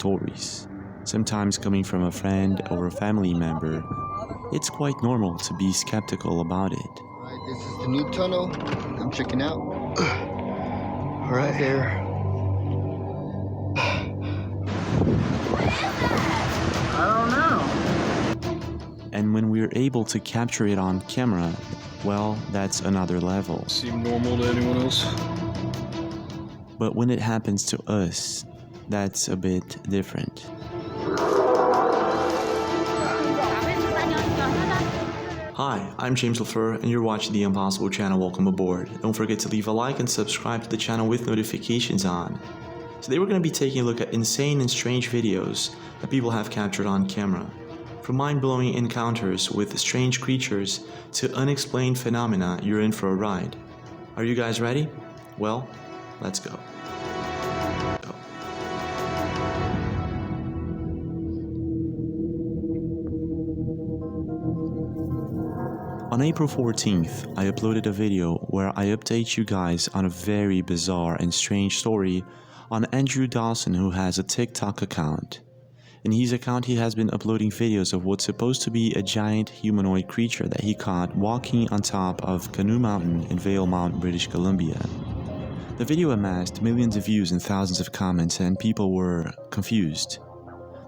stories, sometimes coming from a friend or a family member, it's quite normal to be skeptical about it. Alright, this is the new tunnel. I'm checking out. Alright, there. I don't know. And when we're able to capture it on camera, well, that's another level. Seem normal to anyone else? But when it happens to us, that's a bit different. Hi, I'm James LaFleur, and you're watching the Impossible channel. Welcome aboard. Don't forget to leave a like and subscribe to the channel with notifications on. Today we're going to be taking a look at insane and strange videos that people have captured on camera. From mind-blowing encounters with strange creatures to unexplained phenomena, you're in for a ride. Are you guys ready? Well, let's go. On April 14th, I uploaded a video where I update you guys on a very bizarre and strange story on Andrew Dawson, who has a TikTok account. In his account, he has been uploading videos of what's supposed to be a giant humanoid creature that he caught walking on top of Canoe Mountain in Valemount, British Columbia. The video amassed millions of views and thousands of comments, and people were confused.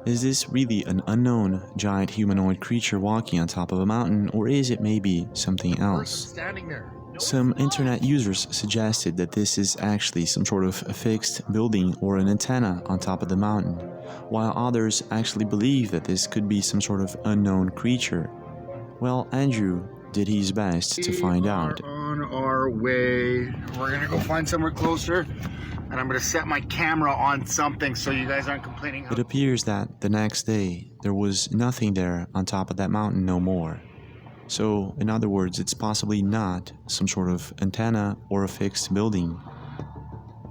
Is this really an unknown giant humanoid creature walking on top of a mountain, or is it maybe something else? Some internet users suggested that this is actually some sort of a fixed building or an antenna on top of the mountain, while others actually believe that this could be some sort of unknown creature. Well, Andrew did his best to find out. On our way. We're gonna go find somewhere closer, and I'm gonna set my camera on something so you guys aren't complaining. It appears that the next day, there was nothing there on top of that mountain no more. So, in other words, it's possibly not some sort of antenna or a fixed building.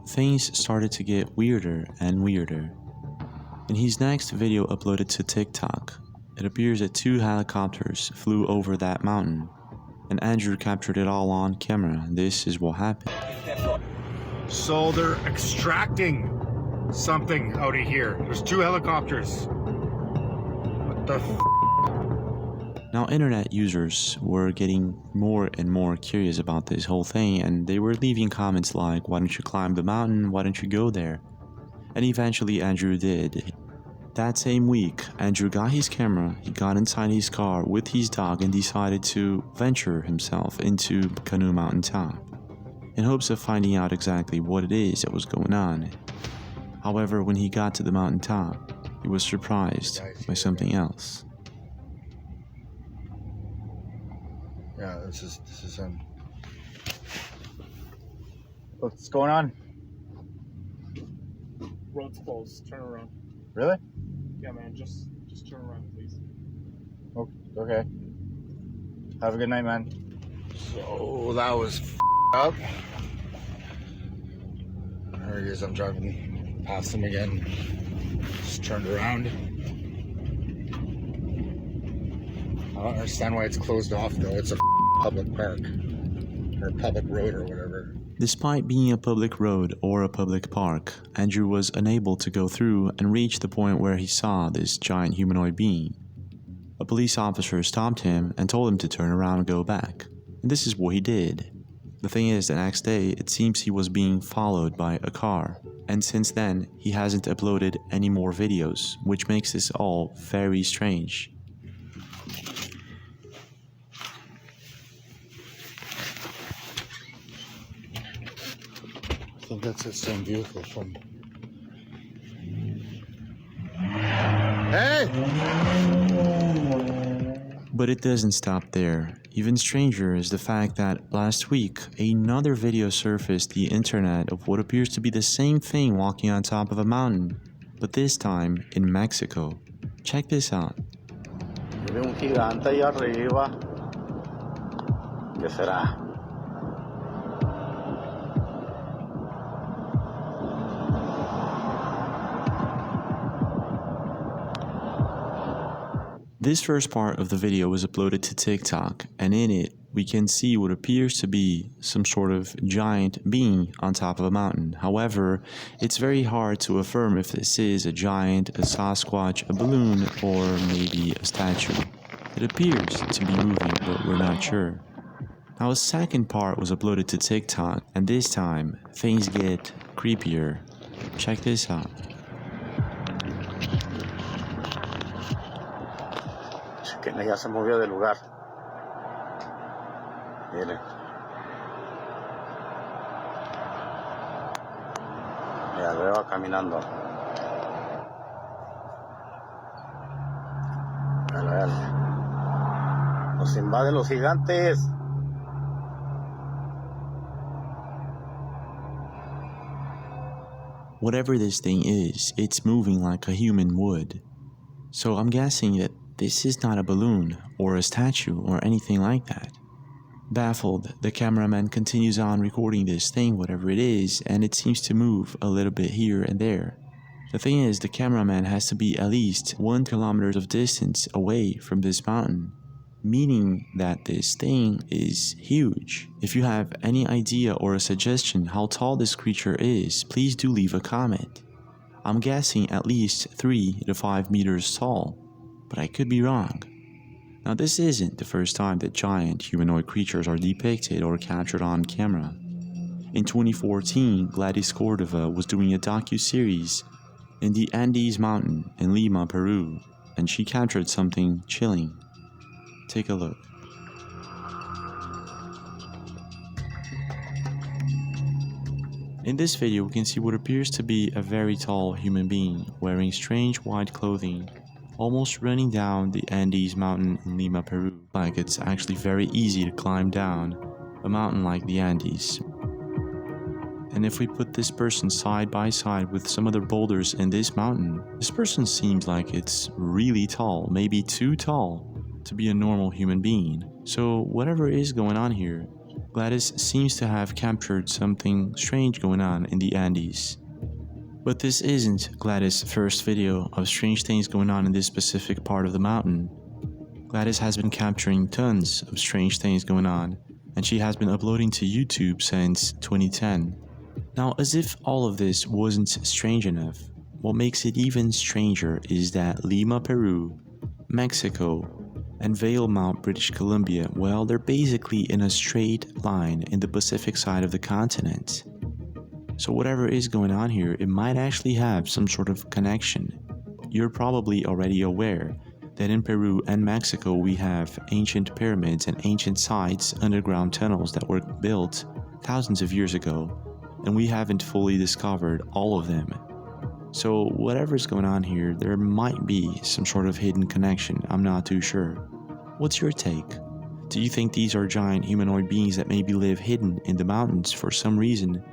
Things started to get weirder and weirder. In his next video uploaded to TikTok, it appears that 2 helicopters flew over that mountain, and Andrew captured it all on camera. This is what happened. So they're extracting something out of here. There's 2 helicopters. What the f? Now, internet users were getting more and more curious about this whole thing, and they were leaving comments like, why don't you climb the mountain, why don't you go there? And eventually Andrew did. That same week, Andrew got his camera, he got inside his car with his dog and decided to venture himself into Canoe Mountain top, in hopes of finding out exactly what it is that was going on. However, when he got to the mountain top, he was surprised by something else. Yeah, this is him. What's going on? Road's closed. Turn around. Really? Yeah, man. Just turn around, please. Oh, okay. Have a good night, man. So that was up. There he is. I'm driving past him again. Just turned around. I don't understand why it's closed off though. It's a public park or public road or whatever. Despite being a public road or a public park, Andrew was unable to go through and reach the point where he saw this giant humanoid being. A police officer stopped him and told him to turn around and go back. And this is what he did. The thing is, the next day, it seems he was being followed by a car. And since then, he hasn't uploaded any more videos, which makes this all very strange. I think that's the same vehicle from... Hey! But it doesn't stop there. Even stranger is the fact that last week, another video surfaced the internet of what appears to be the same thing walking on top of a mountain, but this time in Mexico. Check this out. Un gigante ahí arriba. ¿Qué será? This first part of the video was uploaded to TikTok, and in it, we can see what appears to be some sort of giant being on top of a mountain. However, it's very hard to affirm if this is a giant, a Sasquatch, a balloon, or maybe a statue. It appears to be moving, but we're not sure. Now, a second part was uploaded to TikTok, and this time, things get creepier. Check this out. Que ya se movió del lugar. Miren. Ya lo va caminando. Véalo. Nos invaden los gigantes. Whatever this thing is, it's moving like a human would. So I'm guessing that this is not a balloon or a statue or anything like that. Baffled, the cameraman continues on recording this thing, whatever it is, and it seems to move a little bit here and there. The thing is, the cameraman has to be at least 1 kilometer of distance away from this mountain, meaning that this thing is huge. If you have any idea or a suggestion how tall this creature is, please do leave a comment. I'm guessing at least 3 to 5 meters tall, but I could be wrong. Now, this isn't the first time that giant humanoid creatures are depicted or captured on camera. In 2014, Gladys Cordova was doing a docu-series in the Andes mountain in Lima, Peru, and she captured something chilling. Take a look. In this video, we can see what appears to be a very tall human being wearing strange white clothing, almost running down the Andes mountain in Lima, Peru. Like it's actually very easy to climb down a mountain like the Andes. And if we put this person side by side with some other boulders in this mountain, this person seems like it's really tall, maybe too tall to be a normal human being. So whatever is going on here, Gladys seems to have captured something strange going on in the Andes. But this isn't Gladys' first video of strange things going on in this specific part of the mountain. Gladys has been capturing tons of strange things going on, and she has been uploading to YouTube since 2010. Now, as if all of this wasn't strange enough, what makes it even stranger is that Lima, Peru, Mexico, and Valemount, British Columbia, well, they're basically in a straight line in the Pacific side of the continent. So whatever is going on here, it might actually have some sort of connection. You're probably already aware that in Peru and Mexico we have ancient pyramids and ancient sites, underground tunnels that were built thousands of years ago, and we haven't fully discovered all of them. So whatever's going on here, there might be some sort of hidden connection. I'm not too sure. What's your take? Do you think these are giant humanoid beings that maybe live hidden in the mountains for some reason?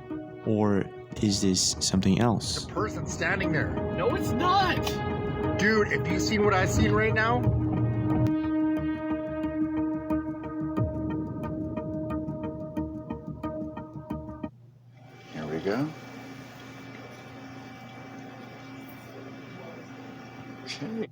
Or is this something else? The person standing there. No, it's not! Dude, if you seen what I seen right now, Here we go. Okay.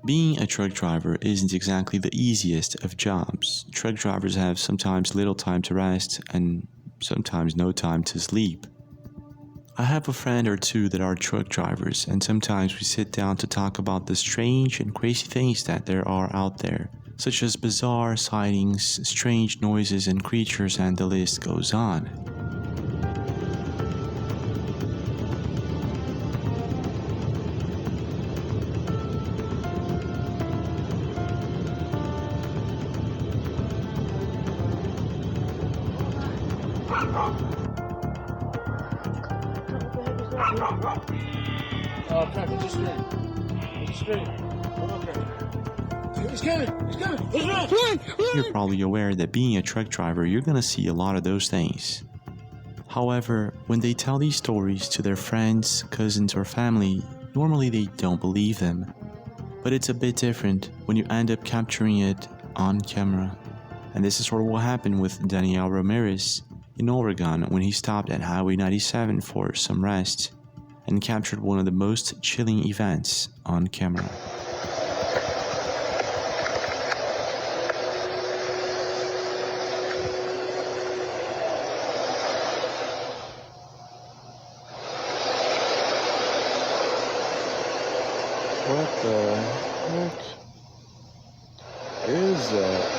Being a truck driver isn't exactly the easiest of jobs. Truck drivers have sometimes little time to rest and sometimes no time to sleep. I have a friend or two that are truck drivers, and sometimes we sit down to talk about the strange and crazy things that there are out there, such as bizarre sightings, strange noises and creatures, and the list goes on. Cracker, just straight. Just straight. Come on, Cracker. He's coming! He's coming! Let's run! You're probably aware that being a truck driver, you're gonna see a lot of those things. However, when they tell these stories to their friends, cousins, or family, normally they don't believe them. But it's a bit different when you end up capturing it on camera. And this is sort of what happened with Danielle Ramirez. in Oregon when he stopped at Highway 97 for some rest and captured one of the most chilling events on camera. What the heck is that?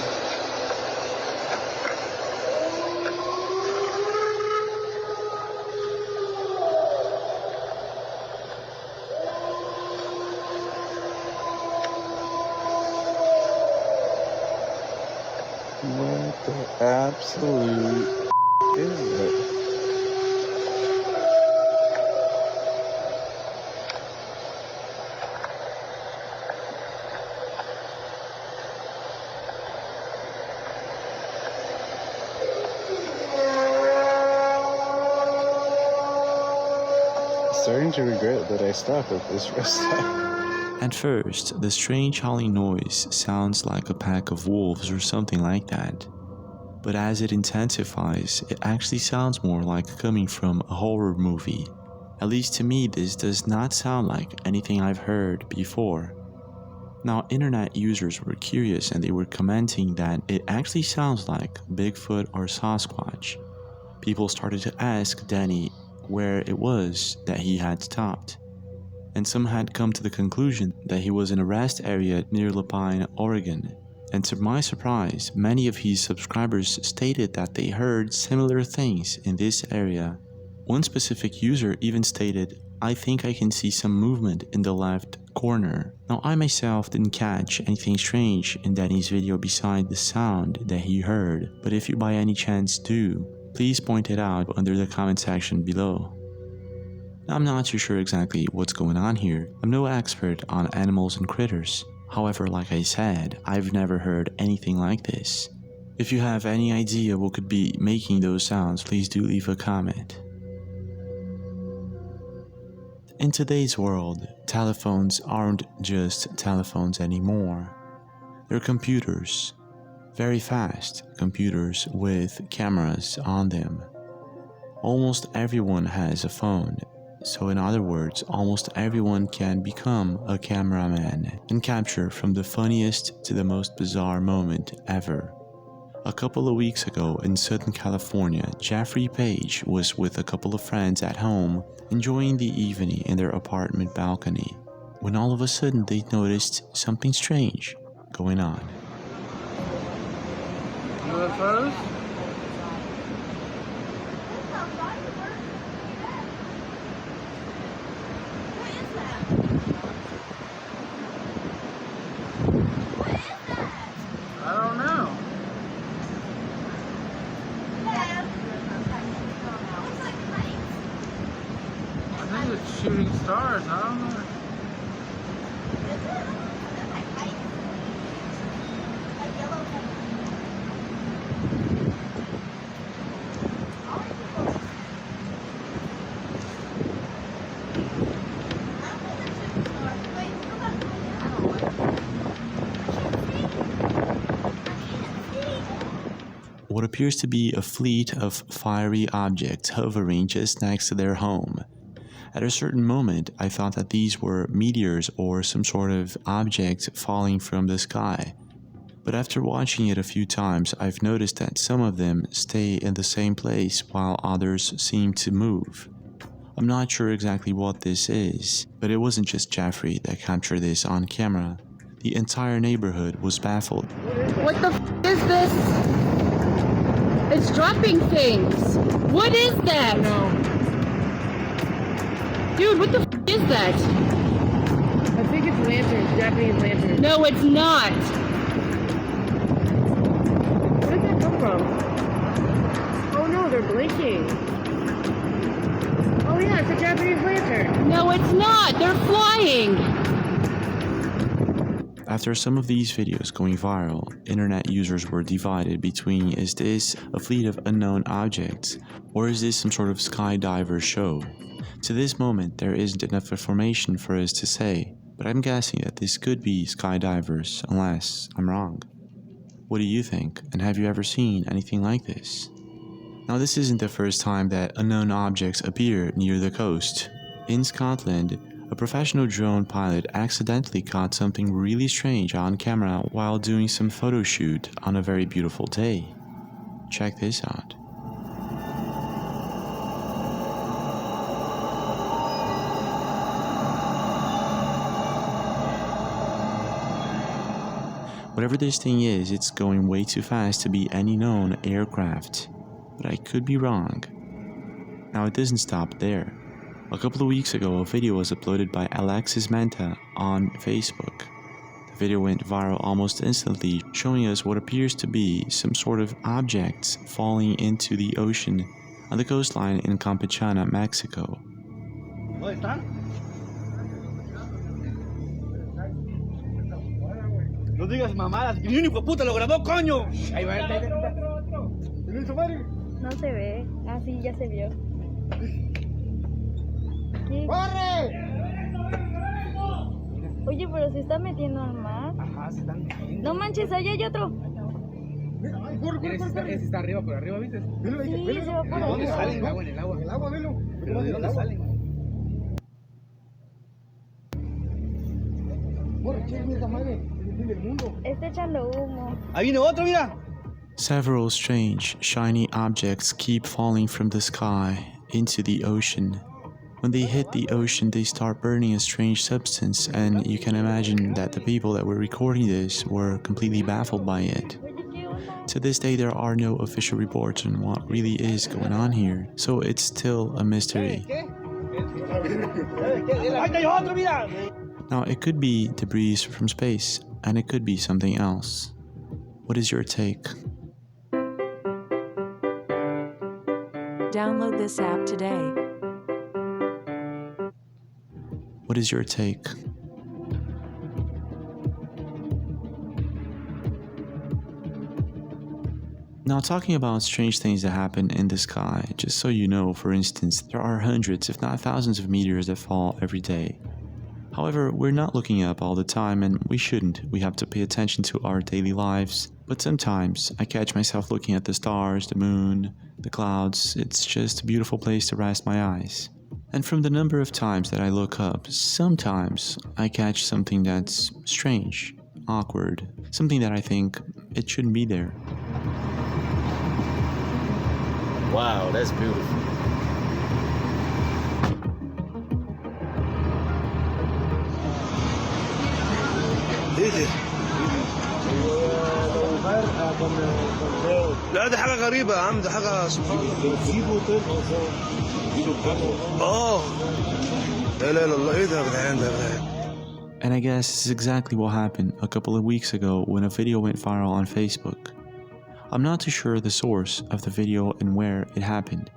What the absolute is that? Starting to regret that I stopped at this rest stop. At first, the strange howling noise sounds like a pack of wolves or something like that. But as it intensifies, it actually sounds more like coming from a horror movie. At least to me, this does not sound like anything I've heard before. Now, internet users were curious and they were commenting that it actually sounds like Bigfoot or Sasquatch. People started to ask Danny where it was that he had stopped, and some had come to the conclusion that he was in a rest area near Lapine, Oregon. And to my surprise, many of his subscribers stated that they heard similar things in this area. One specific user even stated, "I think I can see some movement in the left corner." Now, I myself didn't catch anything strange in Danny's video beside the sound that he heard, but if you by any chance do, please point it out under the comment section below. Now, I'm not too sure exactly what's going on here. I'm no expert on animals and critters. However, like I said, I've never heard anything like this. If you have any idea what could be making those sounds, please do leave a comment. In today's world, telephones aren't just telephones anymore. They're computers. Very fast computers with cameras on them. Almost everyone has a phone, so in other words, almost everyone can become a cameraman and capture from the funniest to the most bizarre moment ever. A couple of weeks ago in Southern California, Jeffrey Page was with a couple of friends at home enjoying the evening in their apartment balcony, when all of a sudden they noticed something strange going on. UFOs? I don't know. I think it's shooting stars. I don't know. What appears to be a fleet of fiery objects hovering just next to their home. At a certain moment, I thought that these were meteors or some sort of object falling from the sky. But after watching it a few times, I've noticed that some of them stay in the same place while others seem to move. I'm not sure exactly what this is, but it wasn't just Jeffrey that captured this on camera. The entire neighborhood was baffled. What the f is this? It's dropping things. What is that? No. Dude, what the f is that? I think it's lanterns, Japanese lanterns. No, it's not. Where did that come from? Oh no, they're blinking. Oh yeah, it's a Japanese lantern. No, it's not. They're flying. After some of these videos going viral, internet users were divided between, is this a fleet of unknown objects, or is this some sort of skydiver show? To this moment, there isn't enough information for us to say, but I'm guessing that this could be skydivers, unless I'm wrong. What do you think, and have you ever seen anything like this? Now this isn't the first time that unknown objects appear near the coast. In Scotland, a professional drone pilot accidentally caught something really strange on camera while doing some photo shoot on a very beautiful day. Check this out. Whatever this thing is, it's going way too fast to be any known aircraft, but I could be wrong. Now it doesn't stop there. A couple of weeks ago, a video was uploaded by Alexis Manta on Facebook. The video went viral almost instantly, showing us what appears to be some sort of objects falling into the ocean on the coastline in Campechana, Mexico. No digas mamadas, que ni un hijo de puta lo grabó, coño. Ahí va, No se ve. Ah, sí, ya se vio. ¿Qué? ¡Corre! Oye, pero se está metiendo al mar. Ajá, se están metiendo. No manches, allá hay otro. Ese está arriba, por arriba, ¿viste? Sí, se va por ¿De dónde allá. salen, agua en el agua? El agua, velo. ¿Pero de dónde salen? Está echando humo. Ahí viene otro, mira. Several strange, shiny objects keep falling from the sky into the ocean. When they hit the ocean, they start burning a strange substance, and you can imagine that the people that were recording this were completely baffled by it. To this day, there are no official reports on what really is going on here, so it's still a mystery. Now, it could be debris from space, and it could be something else. What is your take? Download this app today. What is your take? Now, talking about strange things that happen in the sky, just so you know, for instance, there are hundreds, if not thousands of meteors that fall every day. However, we're not looking up all the time, and we shouldn't. We have to pay attention to our daily lives. But sometimes I catch myself looking at the stars, the moon, the clouds. It's just a beautiful place to rest my eyes. And from the number of times that I look up, sometimes I catch something that's strange, awkward, something that I think it shouldn't be there. Wow, that's beautiful. لا دي حاجة غريبة يا عم، دي حاجة سبحان الله. لا لا لا ايه ده يا جدعان ده يا جدعان. And I guess this is exactly what happened a couple of weeks ago when a video went viral on Facebook. I'm not too sure the source of the video and where it happened,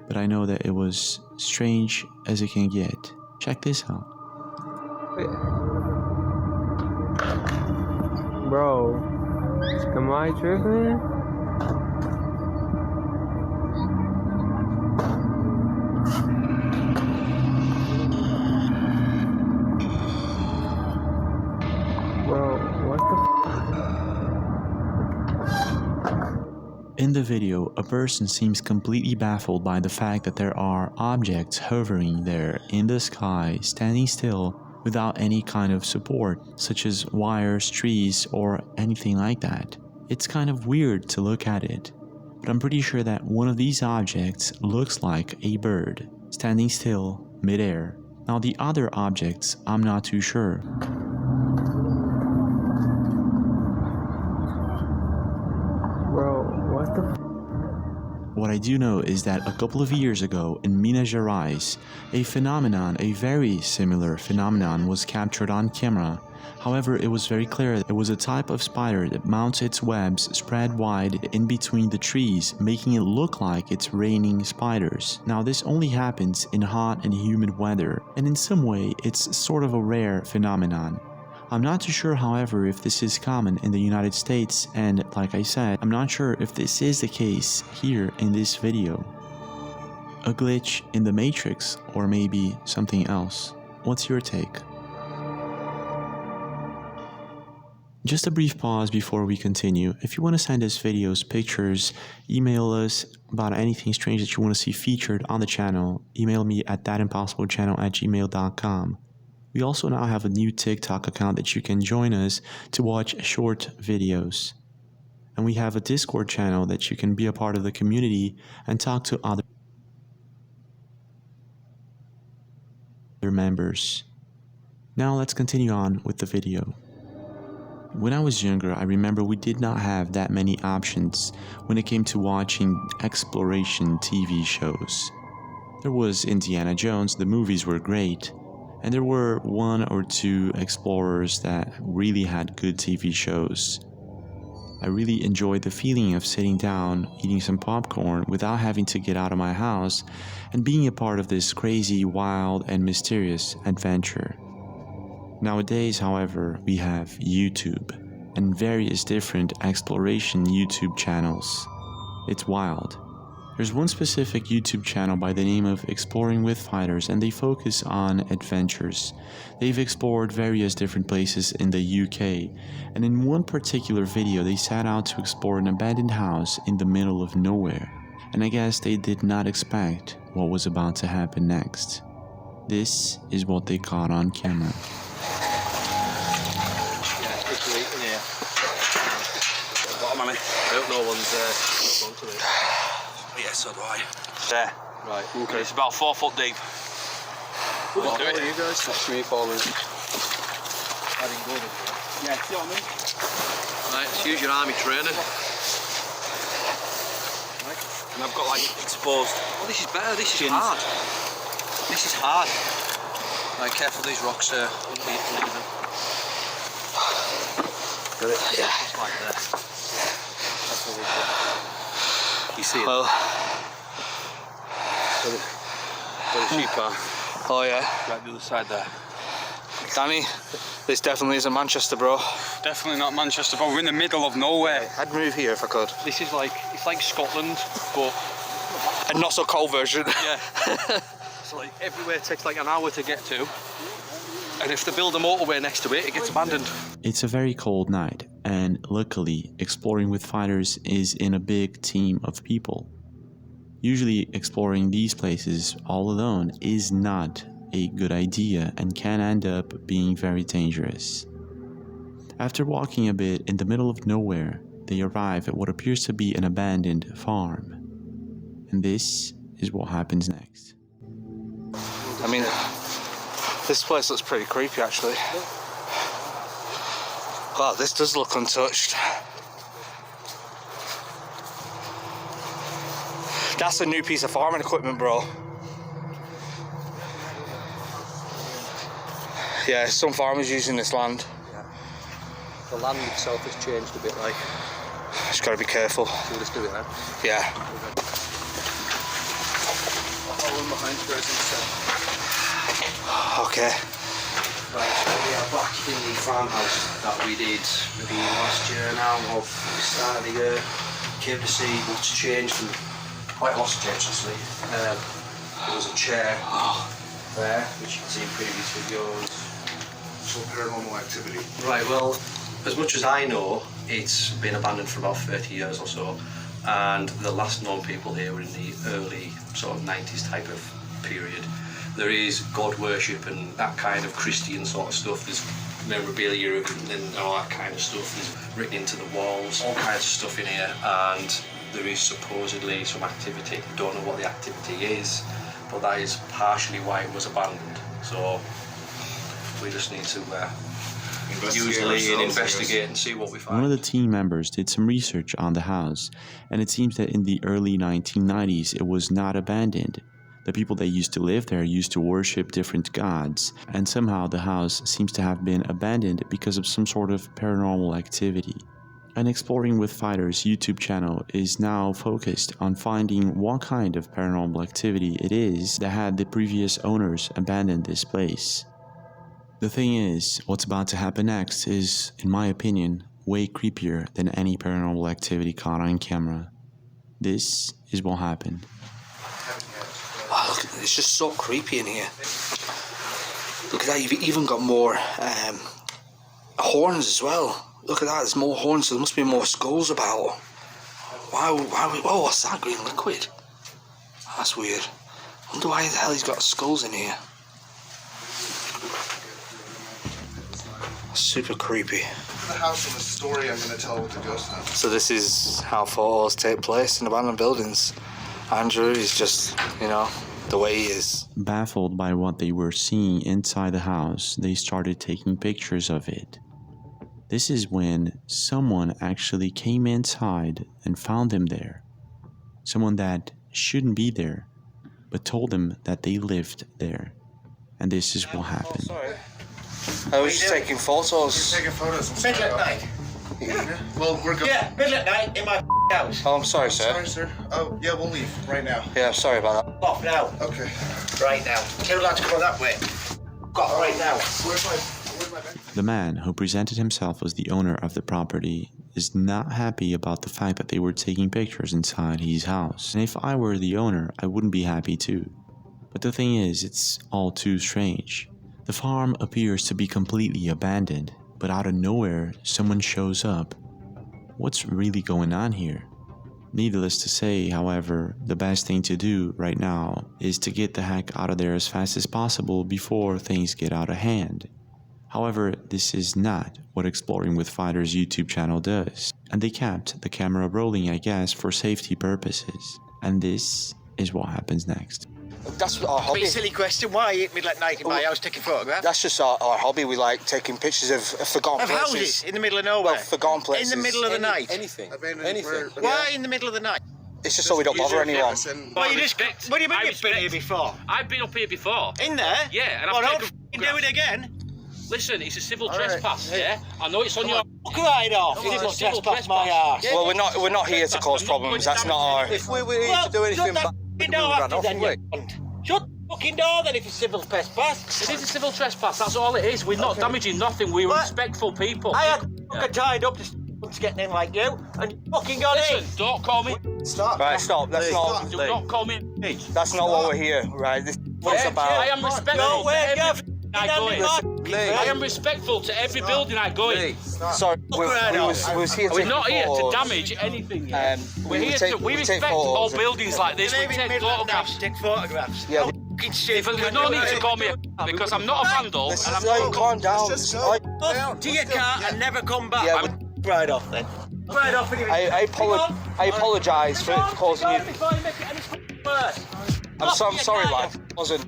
but I know that it was strange as it can get. Check this out. Bro, am I tripping? In the video, a person seems completely baffled by the fact that there are objects hovering there in the sky, standing still, without any kind of support, such as wires, trees, or anything like that. It's kind of weird to look at it, but I'm pretty sure that one of these objects looks like a bird, standing still, mid-air. Now the other objects, I'm not too sure. What I do know is that a couple of years ago in Minas Gerais, a very similar phenomenon was captured on camera. However, it was very clear that it was a type of spider that mounts its webs spread wide in between the trees, making it look like it's raining spiders. Now, this only happens in hot and humid weather, and in some way, it's sort of a rare phenomenon. I'm not too sure, however, if this is common in the United States, and like I said, I'm not sure if this is the case here in this video. A glitch in the Matrix, or maybe something else. What's your take? Just a brief pause before we continue. If you want to send us videos, pictures, email us about anything strange that you want to see featured on the channel, email me at thatimpossiblechannel@gmail.com. We also now have a new TikTok account that you can join us to watch short videos. And we have a Discord channel that you can be a part of the community and talk to other members. Now let's continue on with the video. When I was younger, I remember we did not have that many options when it came to watching exploration TV shows. There was Indiana Jones, the movies were great, and there were one or two explorers that really had good TV shows. I really enjoyed the feeling of sitting down, eating some popcorn without having to get out of my house and being a part of this crazy, wild, and mysterious adventure. Nowadays, however, we have YouTube and various different exploration YouTube channels. It's wild. There's one specific YouTube channel by the name of Exploring with Fighters, and they focus on adventures. They've explored various different places in the UK, and in one particular video they set out to explore an abandoned house in the middle of nowhere. And I guess they did not expect what was about to happen next. This is what they caught on camera. I hope no one's gone to it. Yeah, so do I. There. Right, okay. It's about 4 foot deep. We'll do it. You guys? That's me falling. I didn't go there. Yeah, see what I mean? Right, let's use your army training. Right. And I've got like exposed. Oh, this is better. This is hard. This is hard. Right, careful, these rocks wouldn't be uneven. Got it? Yeah. It's like there. You see it? Well, where the sheep are. Oh yeah? Right the other side there. Danny, this definitely isn't Manchester, bro. Definitely not Manchester, but we're in the middle of nowhere. I'd move here if I could. This is like, it's like Scotland, but... a not so cold version. Yeah. So like everywhere takes like an hour to get to. And if they build a motorway next to it, it gets abandoned. It's a very cold night, and luckily, Exploring with Fighters is in a big team of people. Usually, exploring these places all alone is not a good idea and can end up being very dangerous. After walking a bit in the middle of nowhere, they arrive at what appears to be an abandoned farm. And this is what happens next. I mean, this place looks pretty creepy, actually. Wow, this does look untouched. That's a new piece of farming equipment, bro. Yeah, some farmers using this land. Yeah. The land itself has changed a bit, like. Just gotta be careful. Should we just do it then? Yeah. Okay. Right, so we are back in the farmhouse that we did maybe last year now, or the start of the year. Came to see what's changed, and quite a lot's changed actually. There was a chair there, which you can see in previous videos. Some paranormal activity. Right, well, as much as I know, it's been abandoned for about 30 years or so, and the last known people here were in the early sort of 90s type of period. There is God worship and that kind of Christian sort of stuff. There's memorabilia and all that kind of stuff. There's written into the walls, all kinds of stuff in here, and there is supposedly some activity. Don't know what the activity is, but that is partially why it was abandoned. So we just need to investigate and see what we find. One of the team members did some research on the house, and it seems that in the early 1990s it was not abandoned. The people that used to live there used to worship different gods, and somehow the house seems to have been abandoned because of some sort of paranormal activity. An Exploring with Fighters YouTube channel is now focused on finding what kind of paranormal activity it is that had the previous owners abandon this place. The thing is, what's about to happen next is, in my opinion, way creepier than any paranormal activity caught on camera. This is what happened. Wow, look, it's just so creepy in here. Look at that, you've even got more horns as well. Look at that, there's more horns, so there must be more skulls about. Why, oh, what's that green liquid? That's weird. I wonder why the hell he's got skulls in here. Super creepy. The house and the story I'm going to tell with the ghost now. So this is how photos take place in abandoned buildings. Andrew is just, you know, the way he is. Baffled by what they were seeing inside the house, they started taking pictures of it. This is when someone actually came inside and found them there. Someone that shouldn't be there, but told them that they lived there. And this is what happened. Oh, sorry. I was just taking photos. You're taking photos. Middle at night. Well, we're going. Yeah, middle at night in my house. Oh, I'm sorry, sir. Sorry, sir. Oh, yeah, we'll leave right now. Yeah, sorry about that. Off now. Okay. Right now. Tell lads to come that way. Got right now. Where's my bag? The man who presented himself as the owner of the property is not happy about the fact that they were taking pictures inside his house. And if I were the owner, I wouldn't be happy too. But the thing is, it's all too strange. The farm appears to be completely abandoned, but out of nowhere, someone shows up. What's really going on here? Needless to say, however, the best thing to do right now is to get the heck out of there as fast as possible before things get out of hand. However, this is not what Exploring with Fighters YouTube channel does, and they kept the camera rolling, I guess, for safety purposes. And this is what happens next. That's our hobby. Be a silly question. Why are you at middle at night in my house taking photographs? That's just our hobby. We like taking pictures of forgotten Of places. houses in the middle of nowhere. Well, forgotten places. In the middle of the night. Anything. Anything. Why in the middle of the night? It's just so we don't bother anyone. Well, you just. What do you mean you've been here before? I've been up here before. In there? Yeah, and well, I've don't do it again. Listen, it's a civil trespass, yeah? I know it's on your... Fuck right off. You didn't trespass my ass. Well, we're not here to cause problems. That's not our... If we were here to do anything bad, we would run off, wouldn't we? Shut the fucking door then if it's civil trespass. It is a civil trespass, that's all it is. We're not damaging nothing, we're respectful people. I had fucking tied up to getting in like you, and you fucking got in. Listen, don't call me... Stop. Right, stop. That's not... Do not call me... That's not what we're here, right? This is what it's about. I am respectful to every building I go in. I am Listen, respectful to every building I go in. sorry, we was here to We're take not here to photos. damage anything. We respect all buildings like this. We take photographs. Take photographs. Yeah, There's no need to call me a because I'm not a vandal. Listen, And I'm not calm down. To your car and never come back. Yeah, Right off then. Right off. I apologise for causing you... Before you make it any worse. I'm sorry, lad. Wasn't...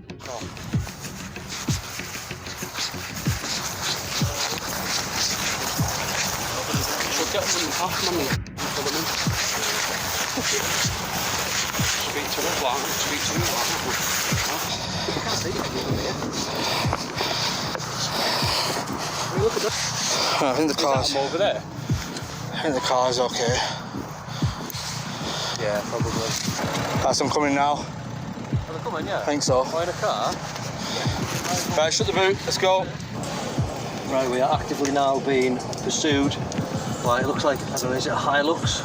Get some off, mummy. Speak to him, lad. Speak to him, lad. I think the car's... over there. I think the car's okay. Yeah, probably. That's them coming now. Are they coming, yeah? I think so. Oh, in a car? Right, shut the boot. Let's go. Right, we are actively now being pursued. Right, it looks like, I don't know, is it a Hilux?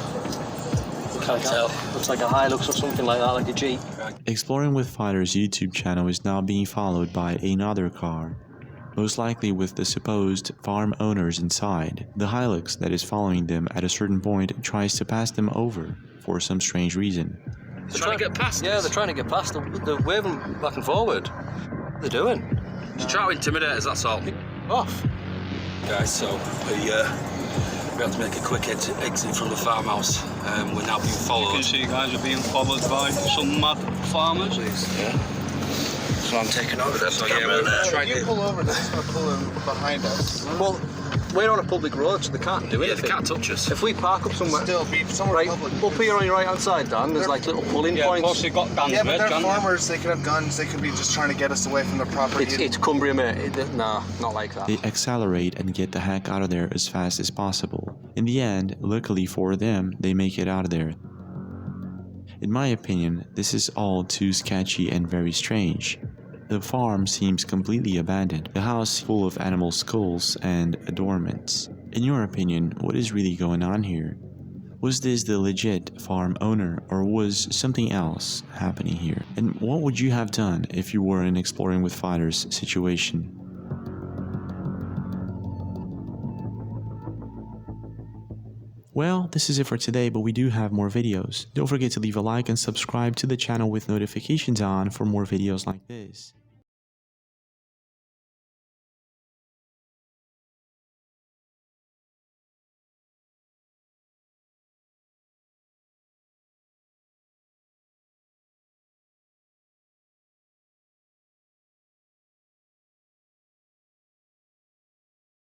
Can't tell. Looks like a Hilux or something like that, like a Jeep. Exploring with Fighters YouTube channel is now being followed by another car, most likely with the supposed farm owners inside. The Hilux that is following them at a certain point tries to pass them over for some strange reason. They're trying to get past Yeah, us. they're trying to get past. They're waving back and forward. What are they doing? Just try to intimidate us, that's all. Off. Guys, so we have to make a quick exit from the farmhouse. We're now being followed. You can see you guys are being followed by some mad farmers. Yeah. So I'm taking over there. So yeah, we're trying If you pull over, they're just going to pull in behind us. Well, we're on a public road, so they can't do anything. They can't touch us. If we park up somewhere, Still be somewhere right public. up here on your right hand side, Dan, there's like little pulling Yeah, points. plus they've got guns, Yeah, but mate, they're guns. farmers. They could have guns. They could be just trying to get us away from their property. It's Cumbria, mate. Nah, not like that. They accelerate and get the heck out of there as fast as possible. In the end, luckily for them, they make it out of there. In my opinion, this is all too sketchy and very strange. The farm seems completely abandoned, the house full of animal skulls and adornments. In your opinion, what is really going on here? Was this the legit farm owner, or was something else happening here? And what would you have done if you were in Exploring with Fighters situation? Well, this is it for today, but we do have more videos. Don't forget to leave a like and subscribe to the channel with notifications on for more videos like this.